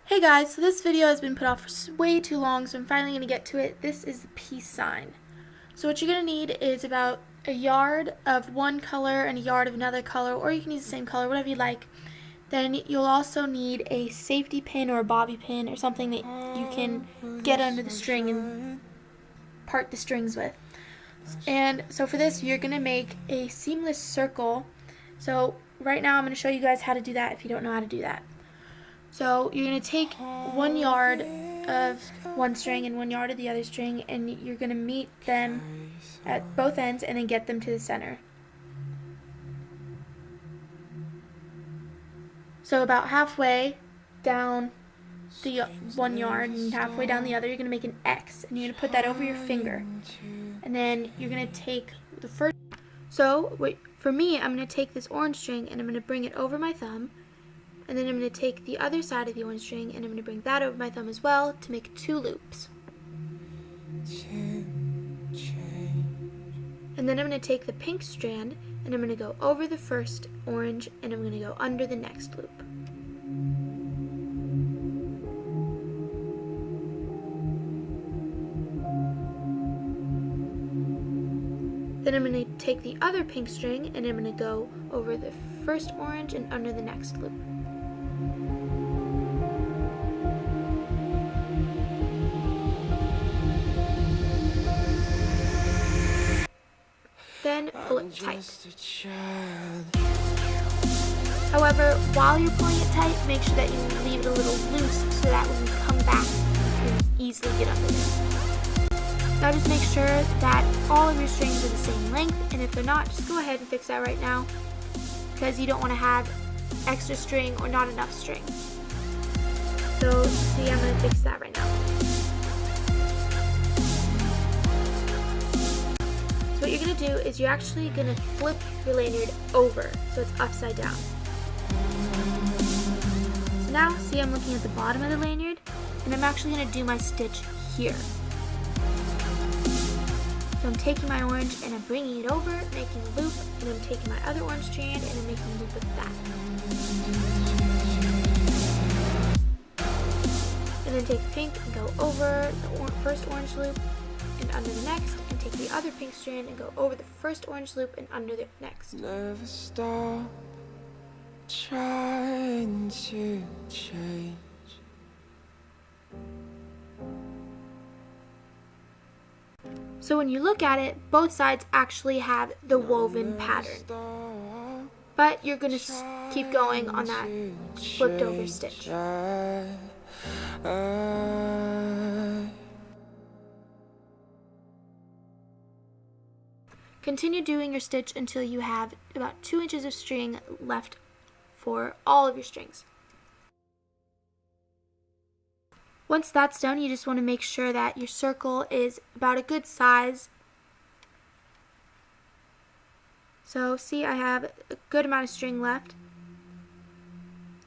Hey guys, so this video has been put off for way too long, so I'm finally going to get to it. This is the peace sign. So what you're going to need is about a yard of one color and a yard of another color, or you can use the same color, whatever you like. Then you'll also need a safety pin or a bobby pin or something that you can get under the string and part the strings with. And so for this, you're going to make a seamless circle. So right now I'm going to show you guys how to do that if you don't know how to do that. So you're going to take 1 yard of one string and 1 yard of the other string, and you're going to meet them at both ends and then get them to the center. So about halfway down the 1 yard and halfway down the other, you're going to make an X, and you're going to put that over your finger. And then you're going to take the first. So for me, I'm going to take this orange string and I'm going to bring it over my thumb. And then I'm going to take the other side of the orange string and I'm going to bring that over my thumb as well to make 2 loops. And then I'm going to take the pink strand and I'm going to go over the first orange and I'm going to go under the next loop. Then I'm going to take the other pink string and I'm going to go over the first orange and under the next loop. Then pull it tight. However, while you're pulling it tight, make sure that you leave it a little loose so that when you come back, you can easily get under there. Now just make sure that all of your strings are the same length, and if they're not, just go ahead and fix that right now, because you don't want to have extra string or not enough string. So see, I'm going to fix that right now. So what you're going to do is you're actually going to flip your lanyard over so it's upside down. So now, see, I'm looking at the bottom of the lanyard, and I'm actually going to do my stitch here. So I'm taking my orange and I'm bringing it over, making a loop, and I'm taking my other orange strand and I'm making a loop with that. And then take the pink and go over the first orange loop and under the next, and take the other pink strand and go over the first orange loop and under the next. Never stop trying to change. So when you look at it, both sides actually have the woven pattern. But you're going to keep going on that flipped over stitch. Continue doing your stitch until you have about 2 inches of string left for all of your strings. Once that's done, you just want to make sure that your circle is about a good size. So see, I have a good amount of string left.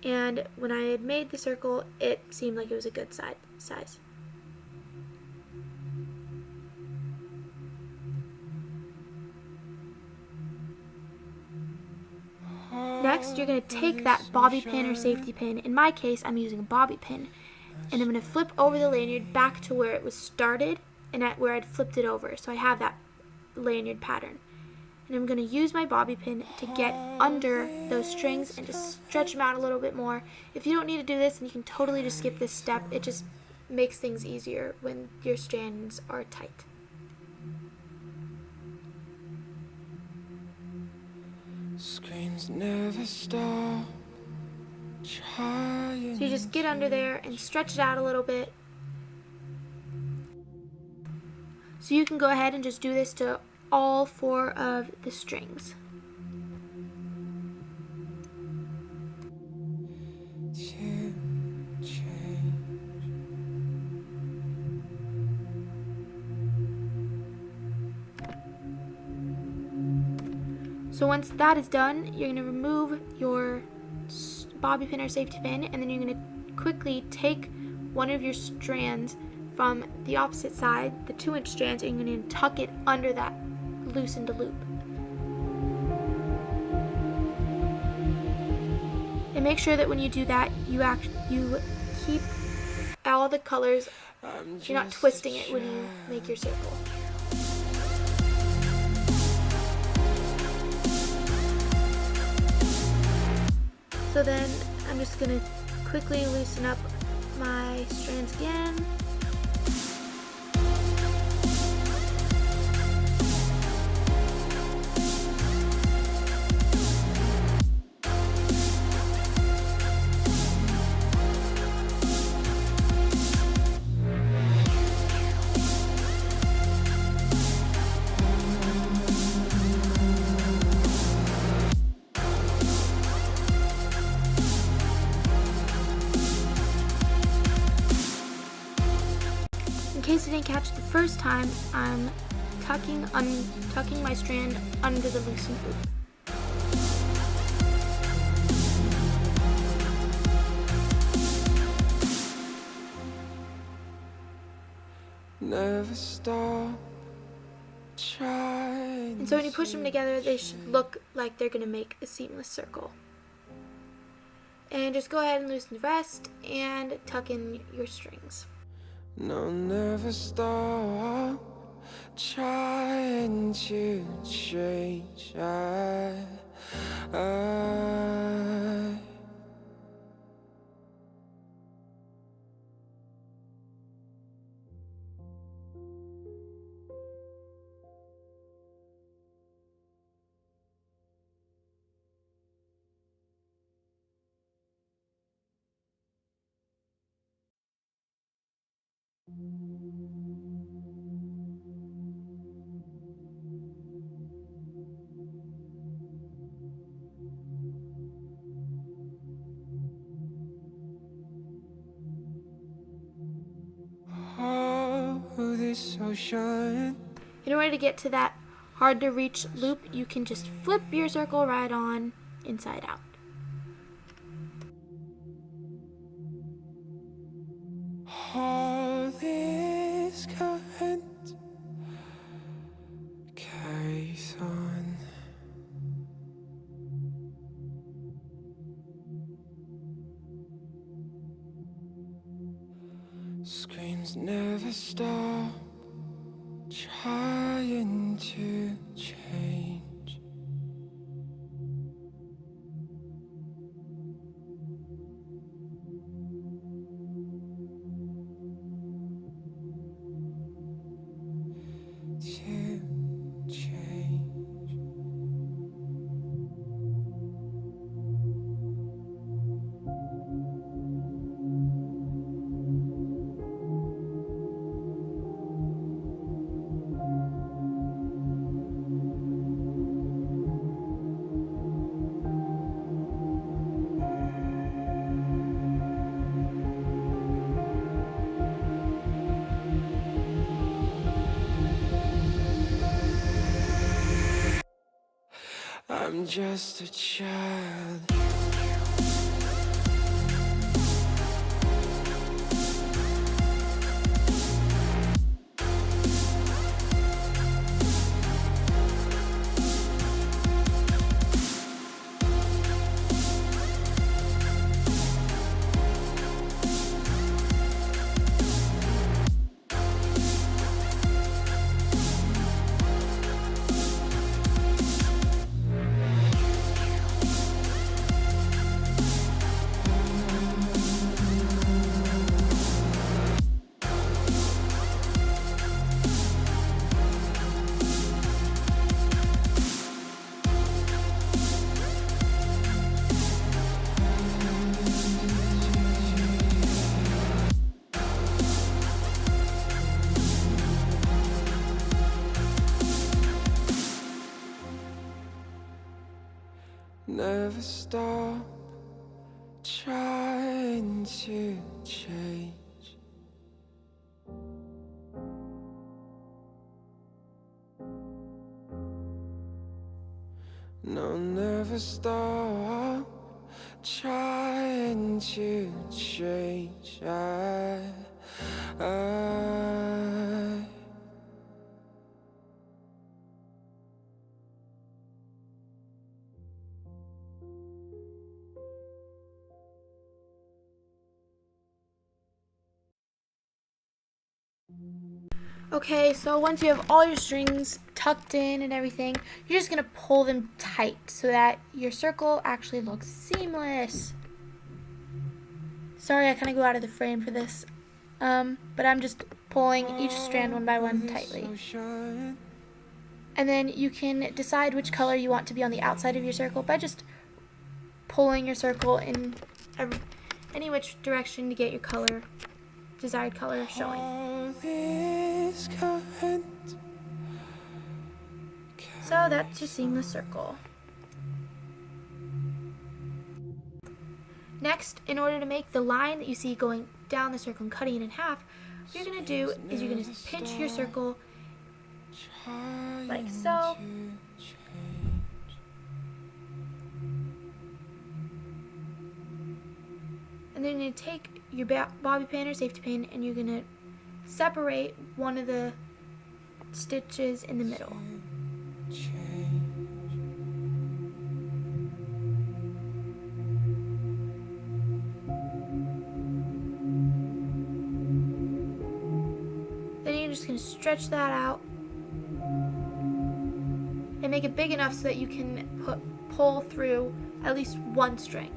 And when I had made the circle, it seemed like it was a good size. Next, you're going to take that bobby pin or safety pin. In my case, I'm using a bobby pin. And I'm going to flip over the lanyard back to where it was started and at where I'd flipped it over. So I have that lanyard pattern. And I'm going to use my bobby pin to get under those strings and just stretch them out a little bit more. If you don't need to do this, then you can totally just skip this step. It just makes things easier when your strands are tight. Screams never stop. So you just get under there and stretch it out a little bit. So you can go ahead and just do this to all 4 of the strings. So once that is done, you're going to remove your bobby pin or safety pin, and then you're going to quickly take one of your strands from the opposite side, the 2-inch strands, and you're going to tuck it under that loosened loop. And make sure that when you do that, you keep all the colors. I'm You're not just a twisting it when you make your circle. So then I'm just going to quickly loosen up my strands again. In case you didn't catch the first time, I'm tucking my strand under the loosened loop. Never stop trying. And so when you push them together, they should look like they're going to make a seamless circle. And just go ahead and loosen the rest and tuck in your strings. No, never stop trying to change. Oh, this ocean. In order to get to that hard to reach loop, you can just flip your circle right on inside out. All this current carries on. Screams never stop trying to change. To change. I'm just a child. Never stop trying to change. No, never stop trying to change. Okay, so once you have all your strings tucked in and everything, you're just going to pull them tight so that your circle actually looks seamless. Sorry, I kind of go out of the frame for this, but I'm just pulling each strand one by one tightly. And then you can decide which color you want to be on the outside of your circle by just pulling your circle in any which direction to get your color, desired color showing. So that's your seamless circle. Next, in order to make the line that you see going down the circle and cutting it in half, what you're going to do is you're going to pinch your circle like so. And then you're going to take your bobby pin or safety pin and you're going to separate one of the stitches in the middle. Then you're just going to stretch that out and make it big enough so that you can pull through at least one string.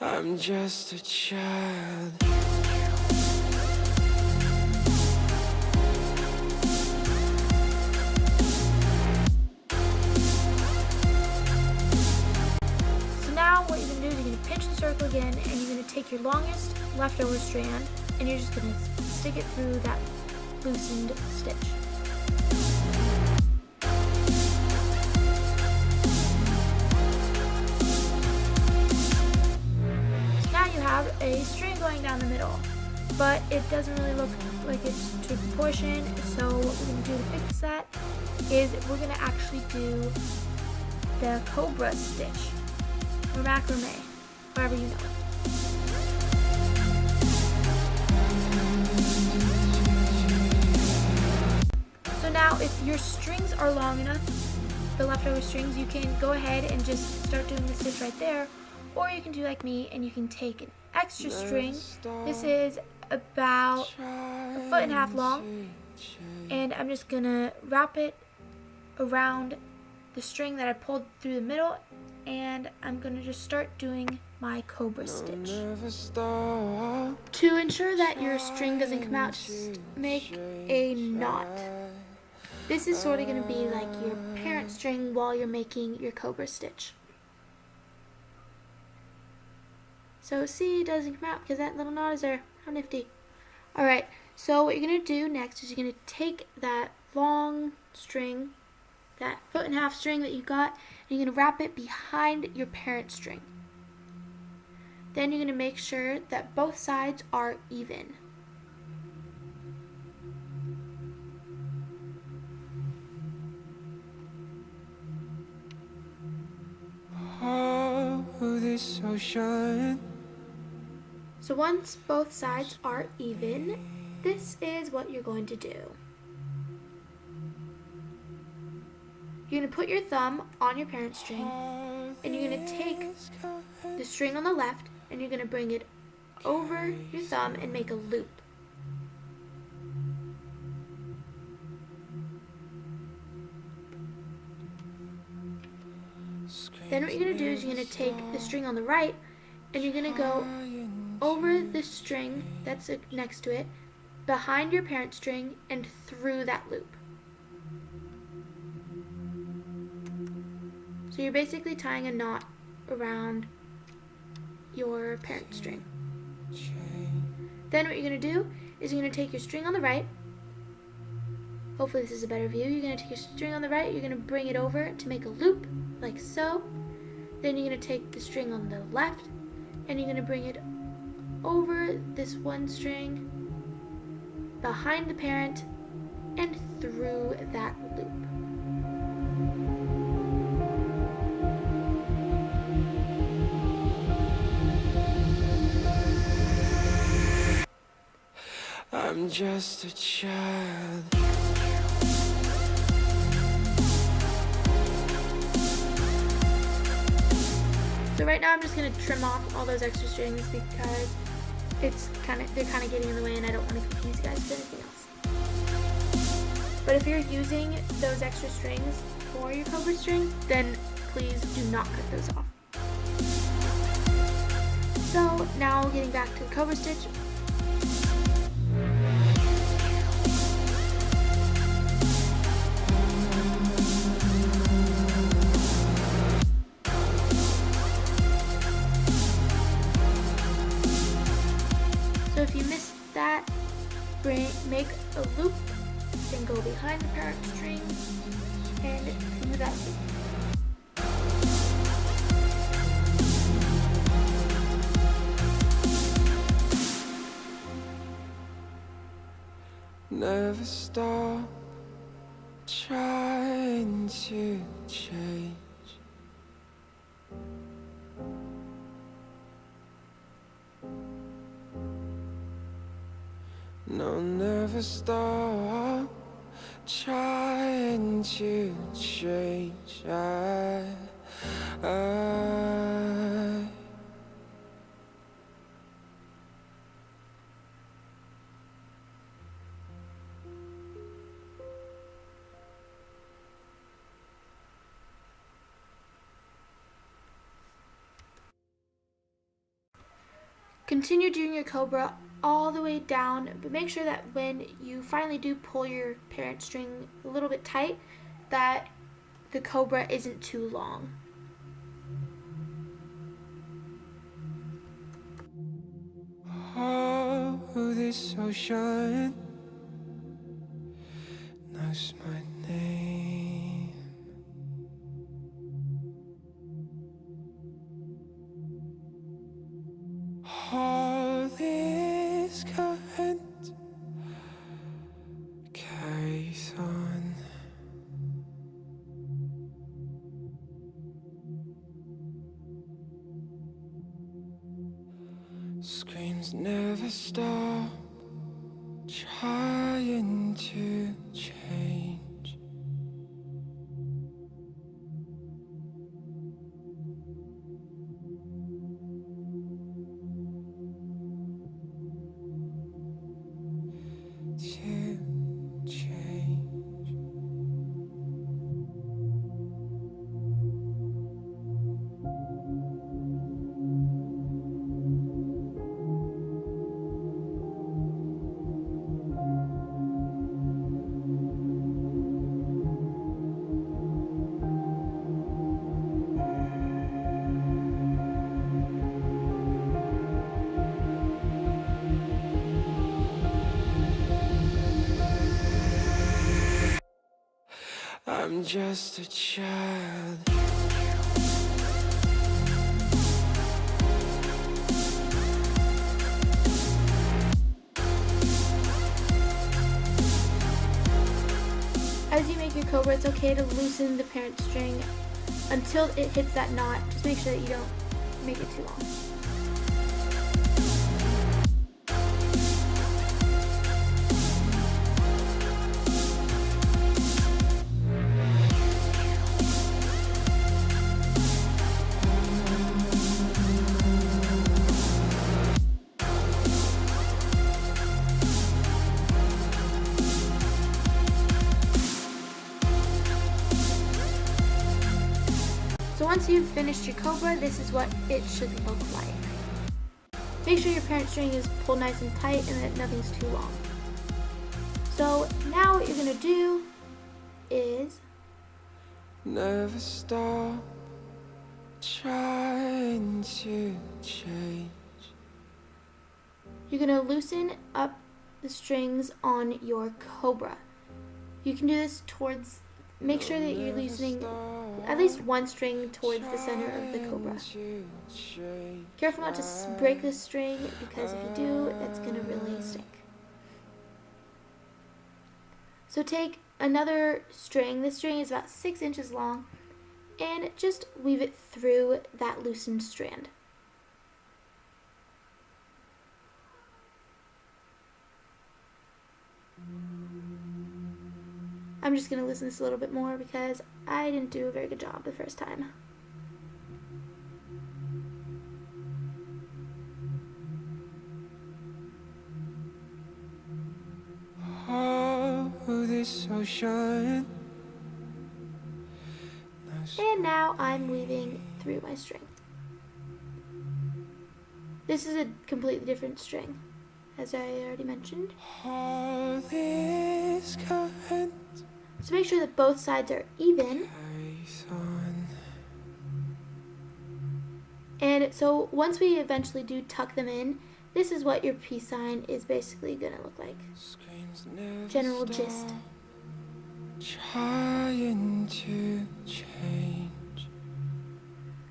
I'm just a child. Now what you're going to do is you're going to pinch the circle again and you're going to take your longest leftover strand and you're just going to stick it through that loosened stitch. So now you have a string going down the middle, but it doesn't really look like it's to proportion, so what we're going to do to fix that is we're going to actually do the cobra stitch. Or macrame, however you know it. So now if your strings are long enough, the leftover strings, you can go ahead and just start doing the stitch right there, or you can do like me and you can take an extra string. This is about 1.5 feet long, and I'm just gonna wrap it around the string that I pulled through the middle, and I'm going to just start doing my cobra stitch. To ensure that your string doesn't come out, just make a knot. This is sort of going to be like your parent string while you're making your cobra stitch. So see, it doesn't come out because that little knot is there. How nifty. Alright, so what you're going to do next is you're going to take that long string, that 1.5 foot string that you got, and you're going to wrap it behind your parent string. Then you're going to make sure that both sides are even. Oh, this ocean. So once both sides are even, this is what you're going to do. You're going to put your thumb on your parent string, and you're going to take the string on the left, and you're going to bring it over your thumb and make a loop. Then what you're going to do is you're going to take the string on the right, and you're going to go over the string that's next to it, behind your parent string, and through that loop. So you're basically tying a knot around your parent string. Then what you're going to do is you're going to take your string on the right. Hopefully this is a better view. You're going to take your string on the right, you're going to bring it over to make a loop, like so. Then you're going to take the string on the left, and you're going to bring it over this one string, behind the parent, and through that loop. I'm just a child. So right now I'm just going to trim off all those extra strings because they're kind of getting in the way and I don't want to confuse you guys with anything else. But if you're using those extra strings for your cobra string, then please do not cut those off. So now getting back to the cobra stitch. So if you missed that, make a loop, then go behind the parent string and do that loop. Never stop trying to change. No, never stop trying to change. Continue doing your cobra all the way down, but make sure that when you finally do pull your parent string a little bit tight, that the cobra isn't too long. Oh, this ocean knows my name. All this current carries on. Screams never stop trying to change. To change. I'm just a child. As you make your cobra, it's okay to loosen the parent string until it hits that knot. Just make sure that you don't make it too long. So once you've finished your cobra, this is what it should look like. Make sure your parent string is pulled nice and tight and that nothing's too long. So now what you're going to do is Never stop trying to change. you're going to loosen up the strings on your cobra. You can do this towards, make sure that you're loosening at least one string towards the center of the cobra. Careful not to break this string because if you do, it's going to really stink. So take another string, this string is about 6 inches long, and just weave it through that loosened strand. I'm just going to loosen this a little bit more because I didn't do a very good job the first time. this ocean. And now I'm weaving through my string. This is a completely different string, as I already mentioned. All this current So make sure that both sides are even. carries on. And so once we eventually do tuck them in, this is what your peace sign is basically gonna look like. Screens never General stop, gist. trying to change.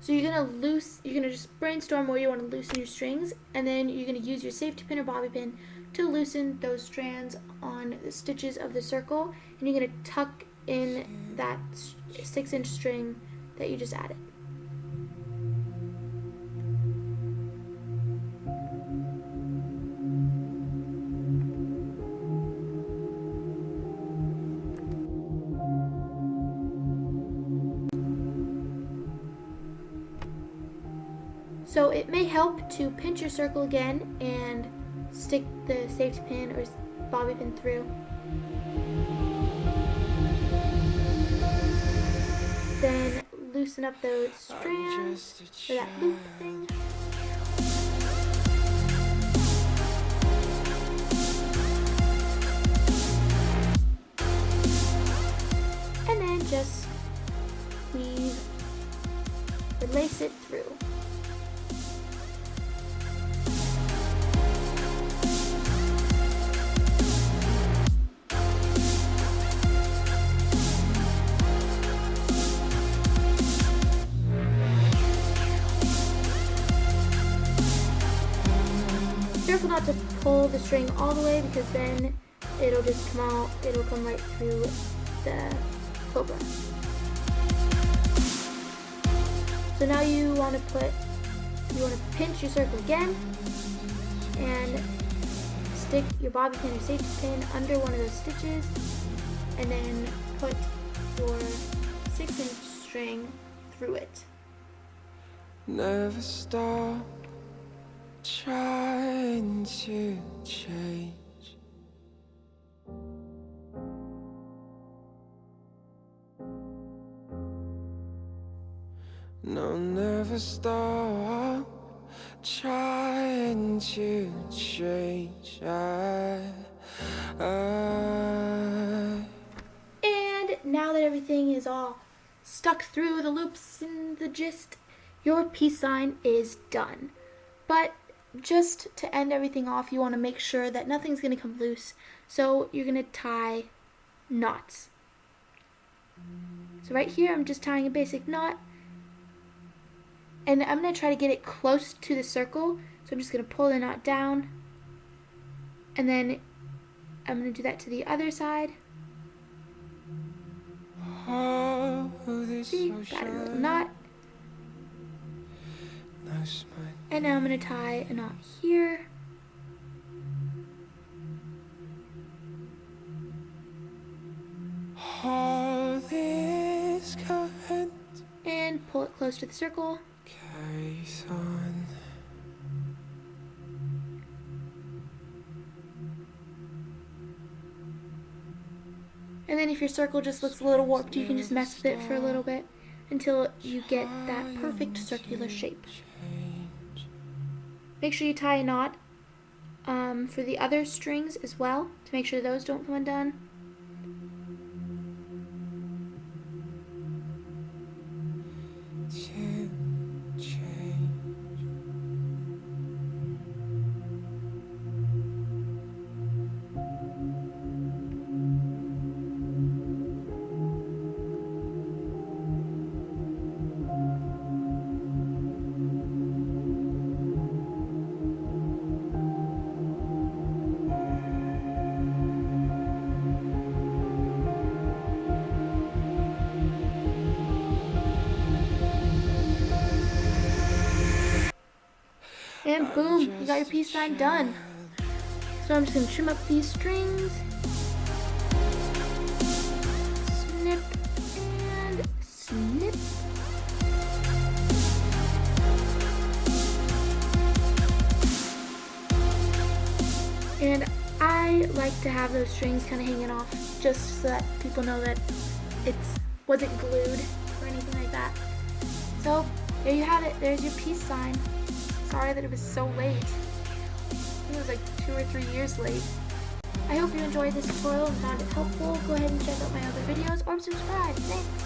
So you're gonna just brainstorm where you want to loosen your strings, and then you're gonna use your safety pin or bobby pin to loosen those strands on the stitches of the circle, and you're gonna tuck in that 6-inch string that you just added. So it may help to pinch your circle again and stick the safety pin or bobby pin through. Then loosen up those strands or that loop thing. And then just weave or lace it through. Careful not to pull the string all the way, because then it'll just come out, it'll come right through the cobra. So now you want to pinch your circle again and stick your bobby pin or safety pin under one of those stitches, and then put your 6-inch string through it. Never stop trying to change. No, never stop trying to change. And now that everything is all stuck through the loops and the gist, your peace sign is done. But just to end everything off, you want to make sure that nothing's going to come loose. So you're going to tie knots. So right here, I'm just tying a basic knot. And I'm going to try to get it close to the circle. So I'm just going to pull the knot down. And then I'm going to do that to the other side. Oh, this See, got a little knot. And now I'm going to tie a knot here. All this current And pull it close to the circle. carries on. And then if your circle just looks a little warped, you can just mess with it for a little bit until you get that perfect circular shape. Make sure you tie a knot for the other strings as well to make sure those don't come undone. And boom, you got your peace sign done. So I'm just going to trim up these strings. Snip and snip. And I I like to have those strings kind of hanging off just so that people know that it wasn't glued or anything like that. So there you have it. There's your peace sign. Sorry that it was so late. I think it was like 2 or 3 years late. I hope you enjoyed this tutorial and found it helpful. Go ahead and check out my other videos or subscribe. Thanks!